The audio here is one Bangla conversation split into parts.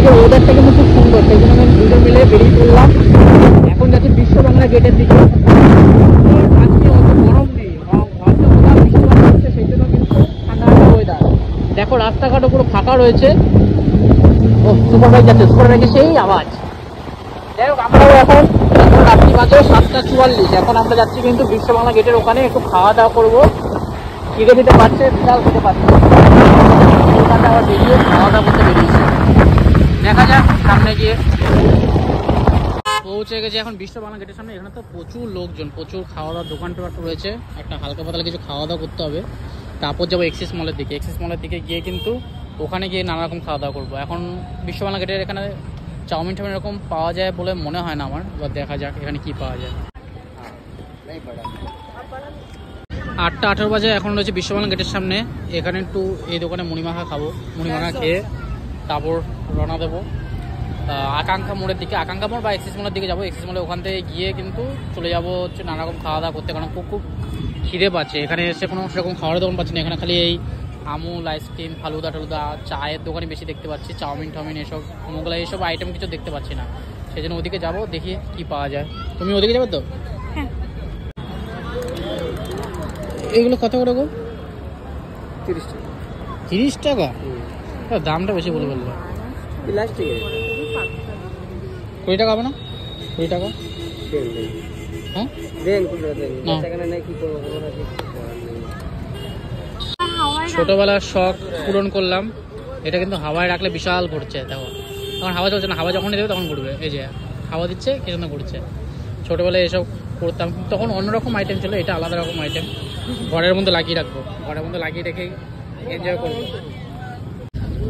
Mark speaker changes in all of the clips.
Speaker 1: আজকের ওয়েদারটা কিন্তু খুব সুন্দর, সেই জন্য আমি দুটো মিলে বেরিয়ে পড়লাম। এখন যাচ্ছি বিশ্ব বাংলা গেটের দিকে। আজকে অত গরম নেই, হয়তো বৃষ্টিবাংলা হচ্ছে, সেই জন্য কিন্তু ঠান্ডা ঠান্ডা ওয়েদার। দেখো রাস্তাঘাটও পুরো ফাঁকা রয়েছে। ও সুপার বাইক যাচ্ছে, সুপার বাইকে সেই আওয়াজ। যাই হোক, আমরাও এখন রাত্রি বাজে 7:44। এখন আমরা যাচ্ছি কিন্তু বিশ্ব বাংলা গেটের ওখানে একটু খাওয়া দাওয়া করবো। খিদে দিতে পারছে, বিশাল খেতে পারছে, ওখানটা আবার বেরিয়ে খাওয়া দাওয়া করতে বেরিয়েছি। দেখা যাক সামনে গিয়ে। পৌঁছে গেছে এখন বিশ্ব বাংলা গেটের সামনে। এখানে তো প্রচুর লোকজন, প্রচুর খাওয়া দাওয়ার দোকান টোকান রয়েছে। একটা হালকা পাতলা কিছু খাওয়া দাওয়া করতে হবে, তারপর যাবো এক্সিস মলের দিকে। এক্সিস মলের দিকে গিয়ে কিন্তু ওখানে গিয়ে নানা রকম খাওয়া দাওয়া করবো। এখন বিশ্ব বাংলা গেটের এখানে চাউমিন টাউমিন এরকম পাওয়া যায় বলে মনে হয় না আমার, এবার দেখা যাক এখানে কি পাওয়া যায়। 8:18 বাজে, এখন রয়েছে বিশ্ব বাংলা গেটের সামনে। এখানে একটু এই দোকানে মুড়িমাখা খাবো, মুড়িমাখা খেয়ে তারপর রওনা দেবো আকাঙ্ক্ষা মোড়ের দিকে। আকাঙ্ক্ষা মোড় বা এক্সিস মলের দিকে যাবো। এক্সিস মলে ওখান থেকে গিয়ে কিন্তু চলে যাবো হচ্ছে নানা রকম খাওয়া দাওয়া করতে, কারণ খুব খিদে পাচ্ছে। এখানে এসে কোনো সেরকম খাওয়ার দোকান পাচ্ছি না, এখানে খালি এই আমুল আইসক্রিম, ফালুদা টালুদা, চায়ের দোকানই বেশি দেখতে পাচ্ছি। চাউমিন টাউমিন এসব মোগলাই এসব আইটেম কিছু দেখতে পাচ্ছি না, সেই জন্য ওদিকে যাবো, দেখি কি পাওয়া যায়। তুমি ওদিকে যাবে তো?
Speaker 2: হ্যাঁ।
Speaker 1: এগুলো কত করে গো?
Speaker 3: 30 টাকা।
Speaker 1: 30 টাকা? দামটা বেশি বলে বললো। 20 টাকা হবে না? 20 টাকা? হ্যাঁ ছোটবেলার শখ পূরণ করলাম। এটা কিন্তু হাওয়ায় রাখলে বিশাল ঘুরছে, দেখো তখন হাওয়া চলছে না, হাওয়া যখনই দেবে তখন ঘুরবে। এই যে হাওয়া দিচ্ছে, কি জন্য ঘুরছে। ছোটবেলায় এসব করতাম, তখন অন্যরকম আইটেম ছিল, এটা আলাদা রকম আইটেম। ঘরের মধ্যে লাগিয়ে রাখবো, ঘরের মধ্যে লাগিয়ে রেখে এনজয় করবো।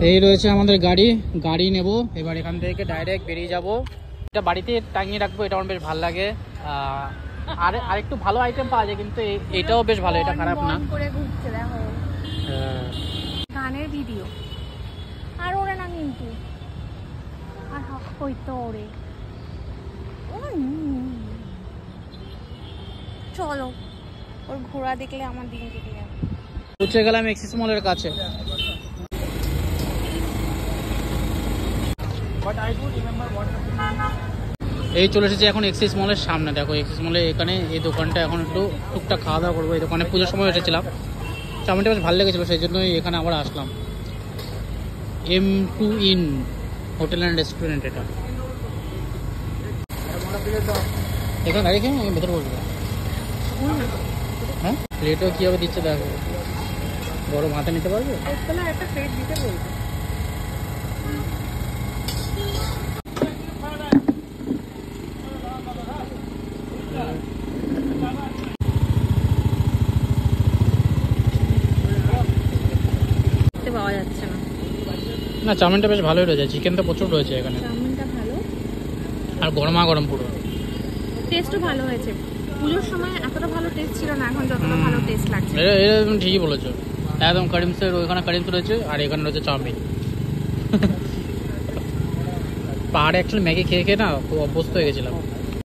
Speaker 1: এই রয়েছে আমাদের গাড়ি, গাড়ি নেব এবার। এখান থেকে ডাইরেক্ট বেরিয়ে যাব। এটা বাড়িতে টাঙিয়ে রাখবো, এটা আমার বেশ ভালো লাগে। আর একটু ভালো আইটেম পাওয়া যায়, কিন্তু এটাও বেশ ভালো, এটা খারাপ না।
Speaker 2: গানের ভিডিও আর ওরে না কিন্তু, আর ওই তো ওরে। চলো, ওর ঘোড়া দেখলে আমার দিন কেটে যাবে।
Speaker 1: পৌঁছে গেলাম এক্সিস মলের কাছে। এই চলে এসেছি এখন এক্সিস মলের সামনে। দেখো এক্সিস মলে এখানে এই দোকানটা এখন একটু টুকটাক খাওয়া দাওয়া করবো। এই দোকানে পুজোর সময় এসেছিলাম, চাউমিনটা বেশ ভালো লেগেছিলো, সেই জন্যই এখানে আবার আসলাম। M2 in hotel and restaurant. এটা এখানে গাড়ি খেয়ে আমি ভেতরে বসবো। হ্যাঁ, প্লেটও কীভাবে দিচ্ছে দেখো, বড় ভাতে নিতে পারবে?
Speaker 2: একটা প্লেট দিতে বলবো। পাওয়া যাচ্ছে না
Speaker 1: না, চাউমিনটা বেশ ভালোই রয়েছে, চিকেন তো প্রচুর রয়েছে এখানে,
Speaker 2: চাউমিনটা ভালো
Speaker 1: আর গরমা গরম পুরো।
Speaker 2: টেস্টও ভালো হয়েছে। পুজোর সময় এতটা ভালো টেস্ট ছিল না, এখন যতটা ভালো টেস্ট লাগছে।
Speaker 1: এটা তুমি ঠিকই বলেছো, একদম কারিমসের ওইখানে কারিমস রয়েছে, আর এখানে রয়েছে চাউমিন। পাহাড়ে অ্যাকচুয়ালি ম্যাগি খেয়ে খেয়ে না খুব অভ্যস্ত হয়ে গেছিলাম।